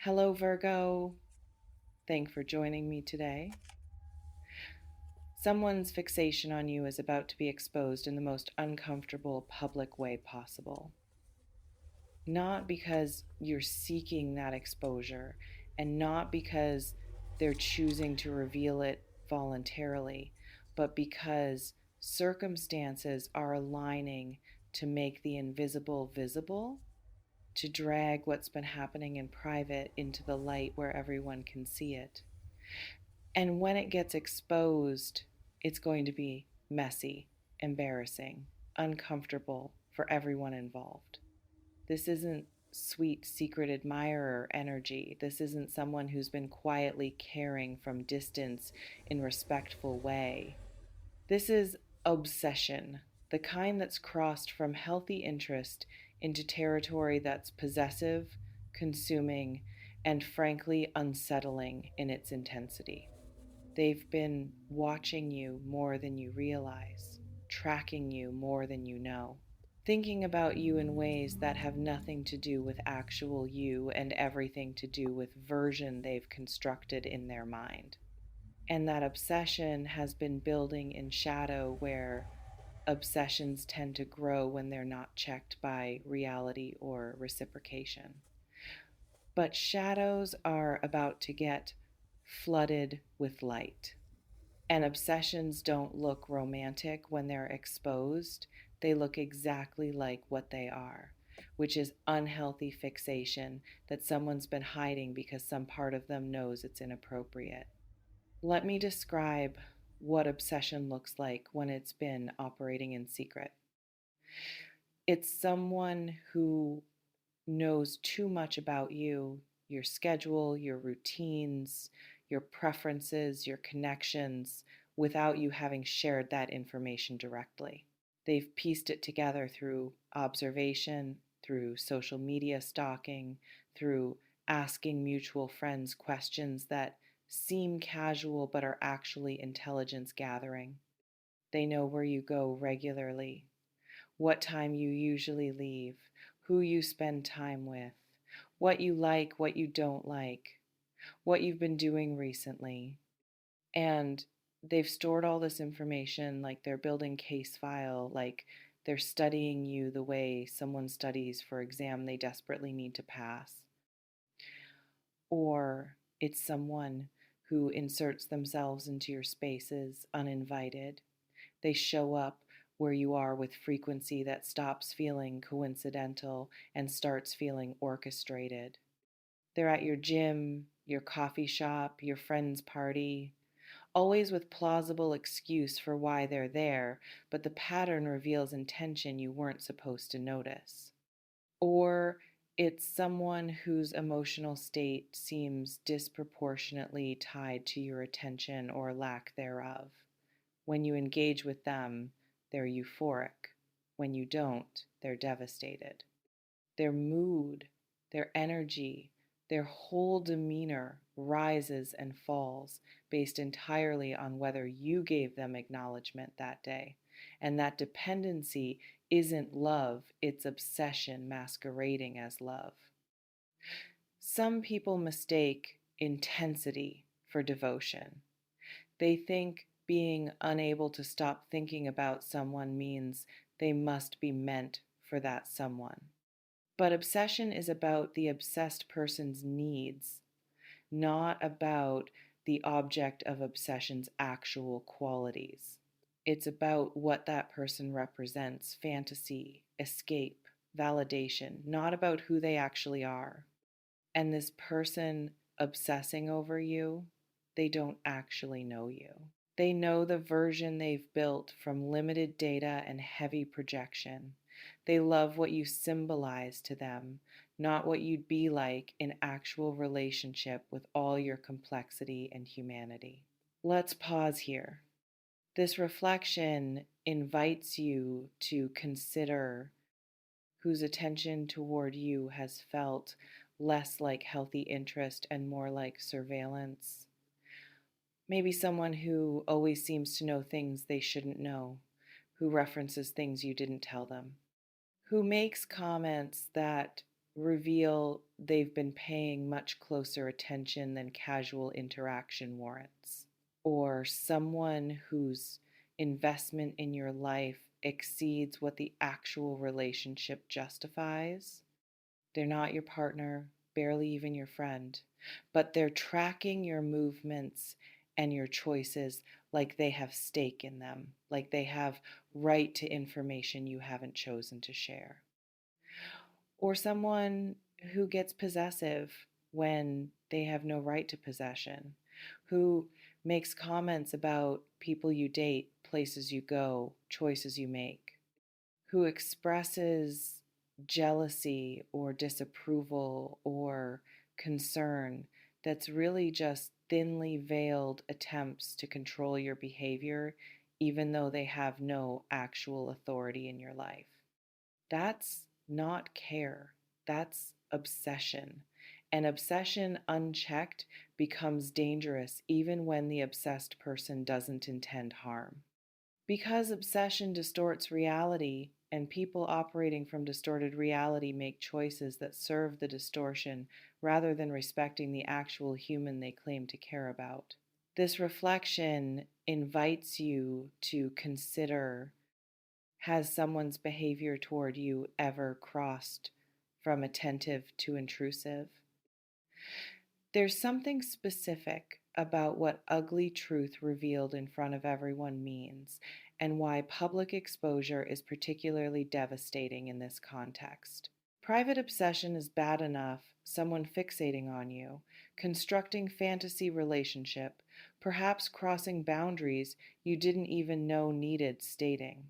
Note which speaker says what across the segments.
Speaker 1: Hello, Virgo. Thanks for joining me today. Someone's fixation on you is about to be exposed in the most uncomfortable public way possible. Not because you're seeking that exposure and not because they're choosing to reveal it voluntarily, but because circumstances are aligning to make the invisible visible, to drag what's been happening in private into the light where everyone can see it. And when it gets exposed, it's going to be messy, embarrassing, uncomfortable for everyone involved. This isn't sweet secret admirer energy. This isn't someone who's been quietly caring from distance in respectful way. This is obsession, the kind that's crossed from healthy interest into territory that's possessive, consuming, and frankly unsettling in its intensity. They've been watching you more than you realize, tracking you more than you know, thinking about you in ways that have nothing to do with actual you and everything to do with version they've constructed in their mind. And that obsession has been building in shadow where obsessions tend to grow when they're not checked by reality or reciprocation. But shadows are about to get flooded with light. And obsessions don't look romantic when they're exposed. They look exactly like what they are, which is unhealthy fixation that someone's been hiding because some part of them knows it's inappropriate. Let me describe what obsession looks like when it's been operating in secret. It's someone who knows too much about you, your schedule, your routines, your preferences, your connections, without you having shared that information directly. They've pieced it together through observation, through social media stalking, through asking mutual friends questions that seem casual but are actually intelligence gathering. They know where you go regularly, what time you usually leave, who you spend time with, what you like, what you don't like, what you've been doing recently. And they've stored all this information like they're building case file, like they're studying you the way someone studies for exam they desperately need to pass. Or it's someone who inserts themselves into your spaces uninvited. They show up where you are with frequency that stops feeling coincidental and starts feeling orchestrated. They're at your gym, your coffee shop, your friend's party, always with plausible excuse for why they're there, but the pattern reveals intention you weren't supposed to notice. Or it's someone whose emotional state seems disproportionately tied to your attention or lack thereof. When you engage with them, they're euphoric. When you don't, they're devastated. Their mood, their energy, their whole demeanor rises and falls based entirely on whether you gave them acknowledgement that day. And that dependency isn't love, it's obsession masquerading as love. Some people mistake intensity for devotion. They think being unable to stop thinking about someone means they must be meant for that someone. But obsession is about the obsessed person's needs, not about the object of obsession's actual qualities. It's about what that person represents: fantasy, escape, validation, not about who they actually are. And this person obsessing over you, they don't actually know you. They know the version they've built from limited data and heavy projection. They love what you symbolize to them, not what you'd be like in actual relationship with all your complexity and humanity. Let's pause here. This reflection invites you to consider whose attention toward you has felt less like healthy interest and more like surveillance. Maybe someone who always seems to know things they shouldn't know, who references things you didn't tell them, who makes comments that reveal they've been paying much closer attention than casual interaction warrants, or someone whose investment in your life exceeds what the actual relationship justifies. They're not your partner, barely even your friend, but they're tracking your movements and your choices like they have stake in them, like they have right to information you haven't chosen to share. Or someone who gets possessive when they have no right to possession, who makes comments about people you date, places you go, choices you make, who expresses jealousy or disapproval or concern that's really just thinly veiled attempts to control your behavior, even though they have no actual authority in your life. That's not care, that's obsession. And obsession unchecked becomes dangerous even when the obsessed person doesn't intend harm. Because obsession distorts reality, and people operating from distorted reality make choices that serve the distortion rather than respecting the actual human they claim to care about. This reflection invites you to consider, has someone's behavior toward you ever crossed from attentive to intrusive? There's something specific about what ugly truth revealed in front of everyone means, and why public exposure is particularly devastating in this context. Private obsession is bad enough, someone fixating on you, constructing fantasy relationship, perhaps crossing boundaries you didn't even know needed stating.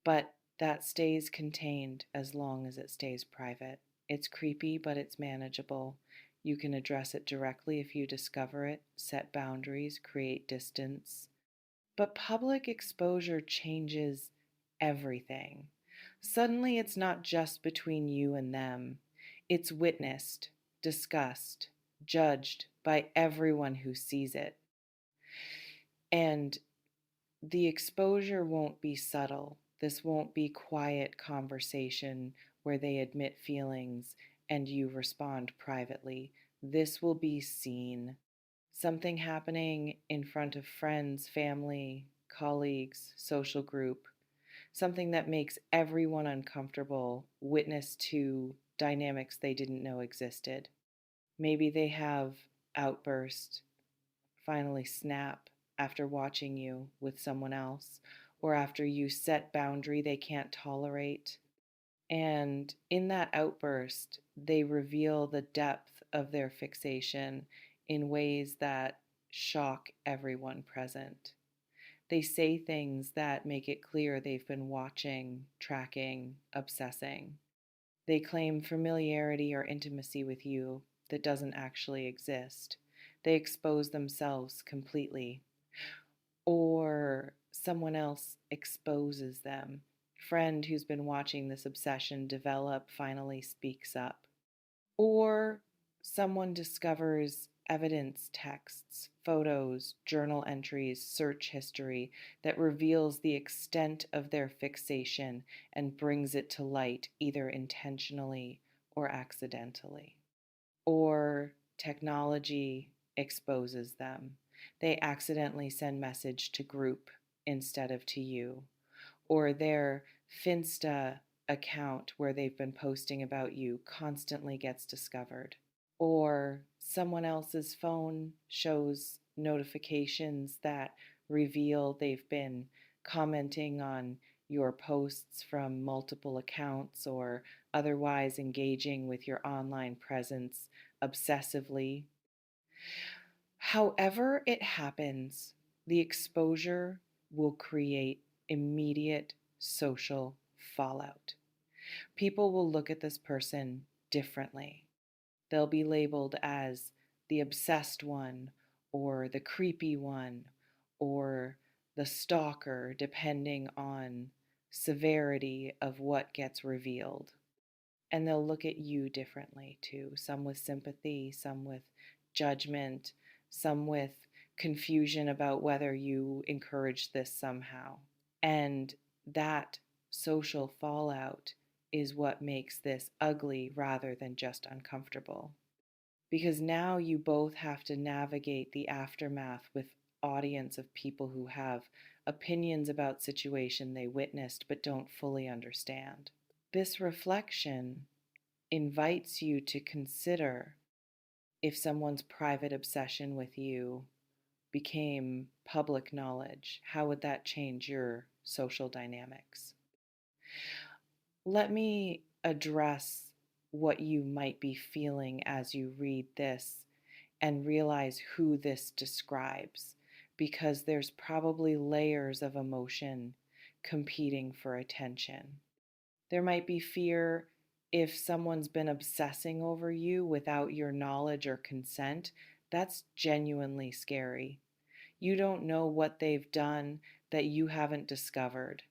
Speaker 1: But that stays contained as long as it stays private. It's creepy, but it's manageable. You can address it directly if you discover it, set boundaries, create distance. But public exposure changes everything. Suddenly, it's not just between you and them, it's witnessed, discussed, judged by everyone who sees it. And the exposure won't be subtle. This won't be quiet conversation where they admit feelings and you respond privately. This will be seen. Something happening in front of friends, family, colleagues, social group. Something that makes everyone uncomfortable, witness to dynamics they didn't know existed. Maybe they have outburst, finally snap after watching you with someone else, or after you set boundary they can't tolerate. And in that outburst, they reveal the depth of their fixation in ways that shock everyone present. They say things that make it clear they've been watching, tracking, obsessing. They claim familiarity or intimacy with you that doesn't actually exist. They expose themselves completely, or someone else exposes them. Friend who's been watching this obsession develop finally speaks up. Or someone discovers evidence, texts, photos, journal entries, search history that reveals the extent of their fixation and brings it to light either intentionally or accidentally. Or technology exposes them. They accidentally send message to group instead of to you. Or their Finsta account where they've been posting about you constantly gets discovered. Or someone else's phone shows notifications that reveal they've been commenting on your posts from multiple accounts or otherwise engaging with your online presence obsessively. However, it happens, the exposure will create immediate social fallout. People will look at this person differently. They'll be labeled as the obsessed one, or the creepy one, or the stalker, depending on severity of what gets revealed. And they'll look at you differently too. Some with sympathy, some with judgment, some with confusion about whether you encourage this somehow. And that social fallout is what makes this ugly rather than just uncomfortable. Because now you both have to navigate the aftermath with audience of people who have opinions about situation they witnessed but don't fully understand. This reflection invites you to consider if someone's private obsession with you became public knowledge, how would that change your social dynamics? Let me address what you might be feeling as you read this and realize who this describes, because there's probably layers of emotion competing for attention. There might be fear if someone's been obsessing over you without your knowledge or consent. That's genuinely scary. You don't know what they've done that you haven't discovered.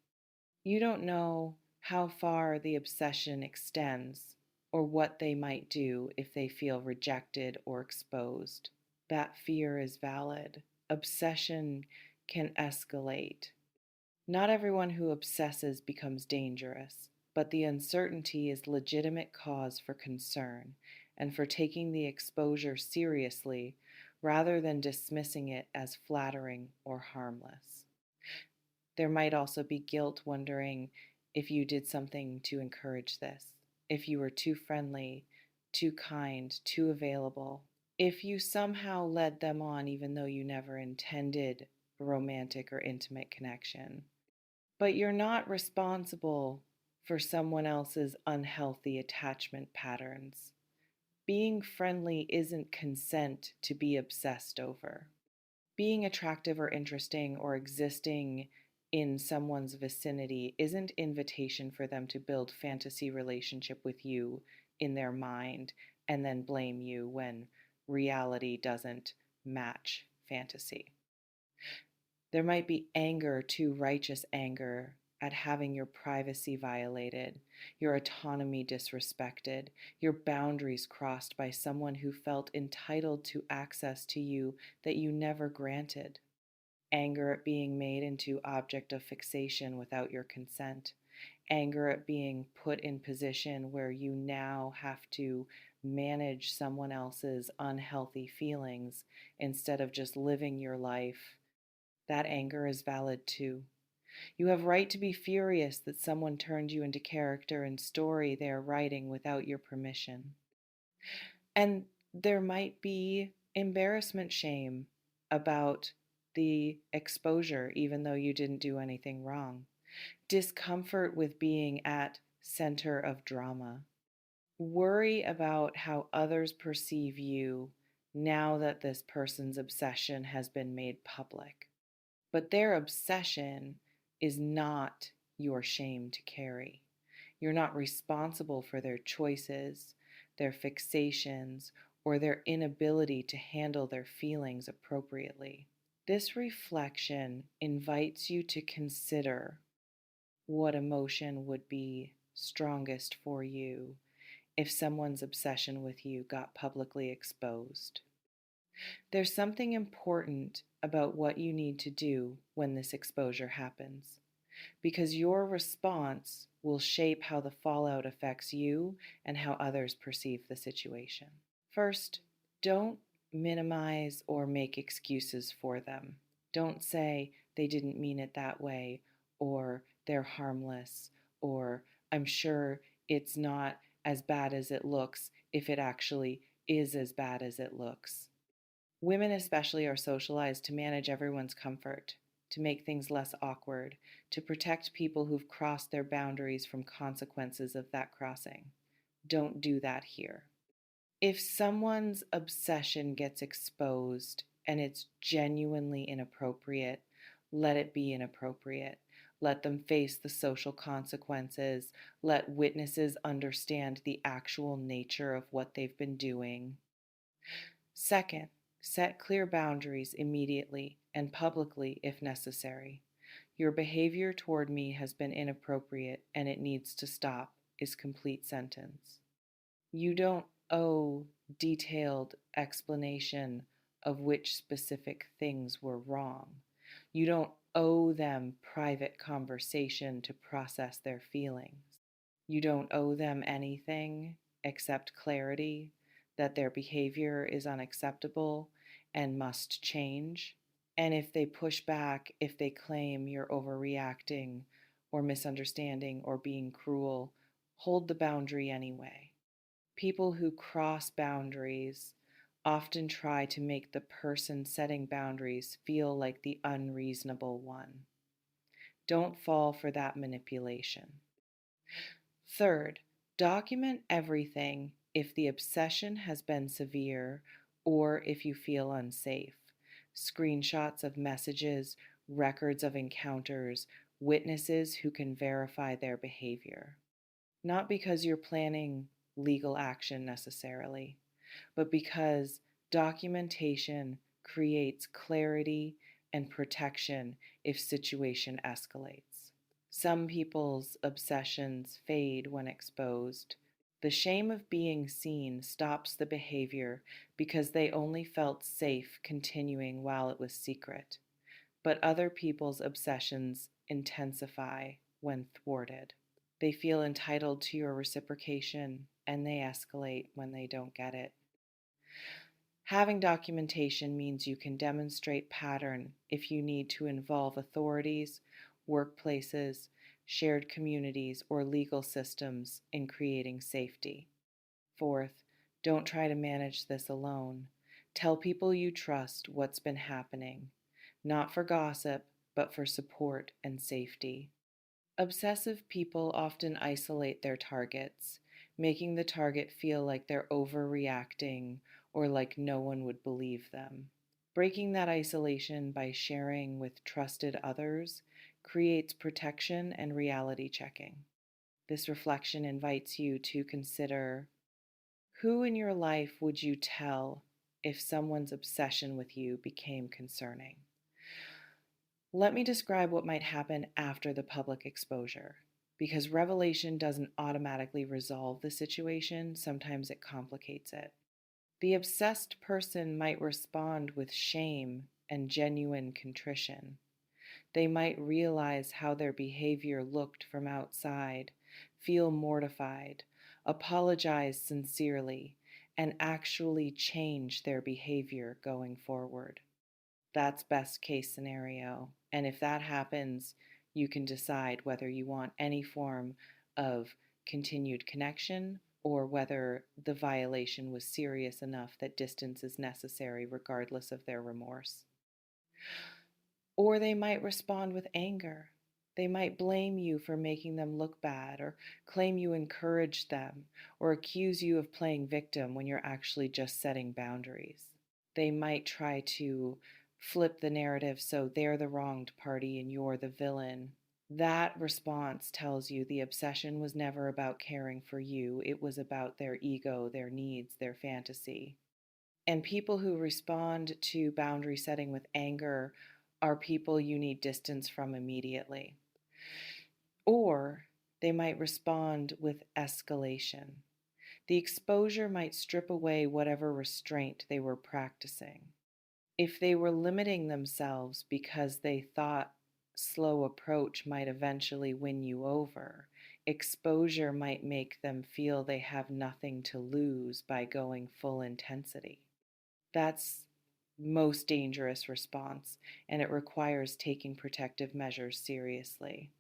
Speaker 1: You don't know how far the obsession extends or what they might do if they feel rejected or exposed. That fear is valid. Obsession can escalate. Not everyone who obsesses becomes dangerous, but the uncertainty is legitimate cause for concern and for taking the exposure seriously rather than dismissing it as flattering or harmless. There might also be guilt, wondering if you did something to encourage this, if you were too friendly, too kind, too available, if you somehow led them on even though you never intended a romantic or intimate connection. But you're not responsible for someone else's unhealthy attachment patterns. Being friendly isn't consent to be obsessed over. Being attractive or interesting or existing in someone's vicinity isn't invitation for them to build fantasy relationship with you in their mind and then blame you when reality doesn't match fantasy. There might be anger, too righteous anger, at having your privacy violated, your autonomy disrespected, your boundaries crossed by someone who felt entitled to access to you that you never granted. Anger at being made into object of fixation without your consent. Anger at being put in position where you now have to manage someone else's unhealthy feelings instead of just living your life. That anger is valid too. You have right to be furious that someone turned you into character and story they are writing without your permission. And there might be embarrassment shame about the exposure, even though you didn't do anything wrong. Discomfort with being at center of drama. Worry about how others perceive you now that this person's obsession has been made public. But their obsession is not your shame to carry. You're not responsible for their choices, their fixations, or their inability to handle their feelings appropriately. This reflection invites you to consider what emotion would be strongest for you if someone's obsession with you got publicly exposed. There's something important about what you need to do when this exposure happens, because your response will shape how the fallout affects you and how others perceive the situation. First, don't minimize or make excuses for them. Don't say they didn't mean it that way, or they're harmless, or I'm sure it's not as bad as it looks if it actually is as bad as it looks. Women, especially, are socialized to manage everyone's comfort, to make things less awkward, to protect people who've crossed their boundaries from consequences of that crossing. Don't do that here. If someone's obsession gets exposed and it's genuinely inappropriate, let it be inappropriate. Let them face the social consequences. Let witnesses understand the actual nature of what they've been doing. Second, set clear boundaries immediately and publicly if necessary. Your behavior toward me has been inappropriate and it needs to stop is complete sentence. You don't owe detailed explanation of which specific things were wrong. You don't owe them private conversation to process their feelings. You don't owe them anything except clarity that their behavior is unacceptable and must change. And if they push back, if they claim you're overreacting or misunderstanding or being cruel, hold the boundary anyway. People who cross boundaries often try to make the person setting boundaries feel like the unreasonable one. Don't fall for that manipulation. Third, document everything if the obsession has been severe or if you feel unsafe. Screenshots of messages, records of encounters, witnesses who can verify their behavior. Not because you're planning legal action necessarily, but because documentation creates clarity and protection if situation escalates. Some people's obsessions fade when exposed. The shame of being seen stops the behavior because they only felt safe continuing while it was secret. But other people's obsessions intensify when thwarted. They feel entitled to your reciprocation and they escalate when they don't get it. Having documentation means you can demonstrate pattern if you need to involve authorities, workplaces, shared communities, or legal systems in creating safety. Fourth, don't try to manage this alone. Tell people you trust what's been happening, not for gossip, but for support and safety. Obsessive people often isolate their targets, making the target feel like they're overreacting or like no one would believe them. Breaking that isolation by sharing with trusted others creates protection and reality checking. This reflection invites you to consider, who in your life would you tell if someone's obsession with you became concerning? Let me describe what might happen after the public exposure. Because revelation doesn't automatically resolve the situation, sometimes it complicates it. The obsessed person might respond with shame and genuine contrition. They might realize how their behavior looked from outside, feel mortified, apologize sincerely, and actually change their behavior going forward. That's best case scenario. And if that happens, you can decide whether you want any form of continued connection or whether the violation was serious enough that distance is necessary regardless of their remorse. Or they might respond with anger. They might blame you for making them look bad, or claim you encouraged them, or accuse you of playing victim when you're actually just setting boundaries. They might try to flip the narrative so they're the wronged party and you're the villain. That response tells you the obsession was never about caring for you, it was about their ego, their needs, their fantasy. And people who respond to boundary setting with anger are people you need distance from immediately. Or they might respond with escalation. The exposure might strip away whatever restraint they were practicing. If they were limiting themselves because they thought slow approach might eventually win you over, exposure might make them feel they have nothing to lose by going full intensity. That's most dangerous response, and it requires taking protective measures seriously.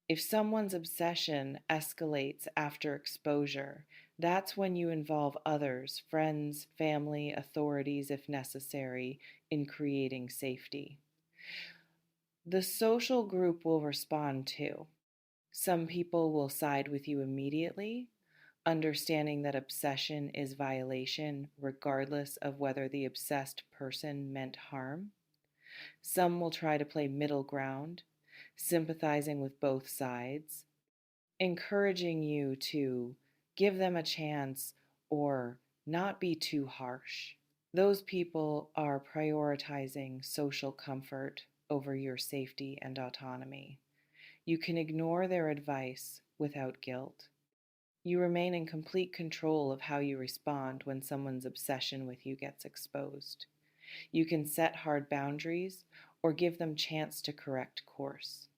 Speaker 1: If someone's obsession escalates after exposure, that's when you involve others, friends, family, authorities, if necessary, in creating safety. The social group will respond too. Some people will side with you immediately, understanding that obsession is violation regardless of whether the obsessed person meant harm. Some will try to play middle ground, sympathizing with both sides, encouraging you to give them a chance or not be too harsh. Those people are prioritizing social comfort over your safety and autonomy. You can ignore their advice without guilt. You remain in complete control of how you respond when someone's obsession with you gets exposed. You can set hard boundaries or give them chance to correct course.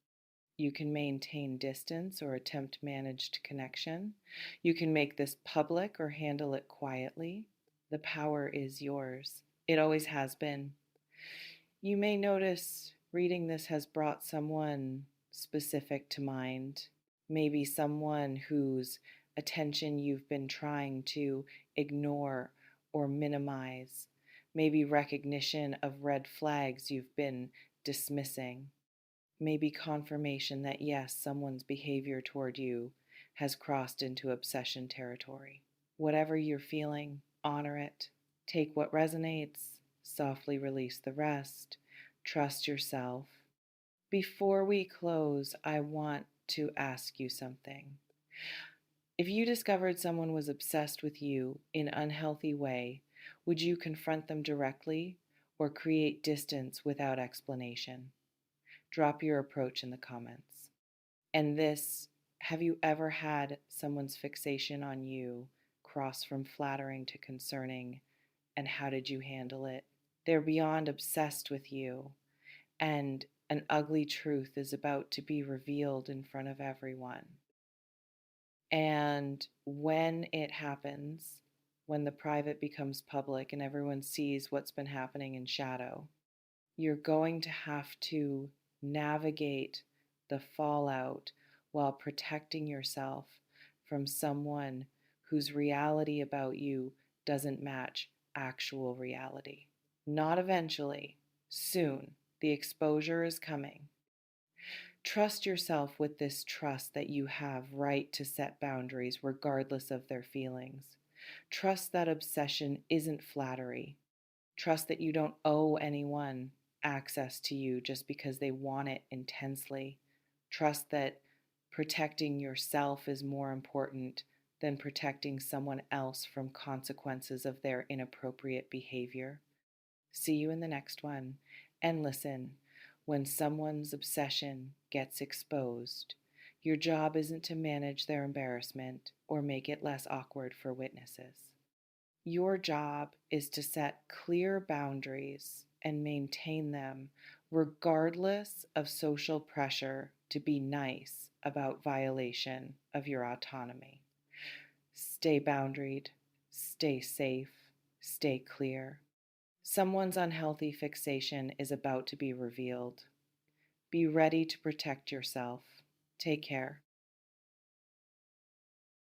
Speaker 1: You can maintain distance or attempt managed connection. You can make this public or handle it quietly. The power is yours. It always has been. You may notice reading this has brought someone specific to mind, maybe someone whose attention you've been trying to ignore or minimize, maybe recognition of red flags you've been dismissing, maybe confirmation that yes, someone's behavior toward you has crossed into obsession territory. Whatever you're feeling, honor it. Take what resonates, softly release the rest. Trust yourself. Before we close, I want to ask you something. If you discovered someone was obsessed with you in an unhealthy way, would you confront them directly or create distance without explanation? Drop your approach in the comments. And this, have you ever had someone's fixation on you cross from flattering to concerning, and how did you handle it? They're beyond obsessed with you, and an ugly truth is about to be revealed in front of everyone. And when it happens, when the private becomes public and everyone sees what's been happening in shadow, you're going to have to navigate the fallout while protecting yourself from someone whose reality about you doesn't match actual reality. Not eventually, soon. The exposure is coming. Trust yourself with this trust that you have right to set boundaries regardless of their feelings. Trust that obsession isn't flattery. Trust that you don't owe anyone access to you just because they want it intensely. Trust that protecting yourself is more important than protecting someone else from consequences of their inappropriate behavior. See you in the next one. And listen, when someone's obsession gets exposed, your job isn't to manage their embarrassment or make it less awkward for witnesses. Your job is to set clear boundaries and maintain them regardless of social pressure to be nice about violation of your autonomy. Stay boundaried, stay safe, stay clear. Someone's unhealthy fixation is about to be revealed. Be ready to protect yourself. Take care.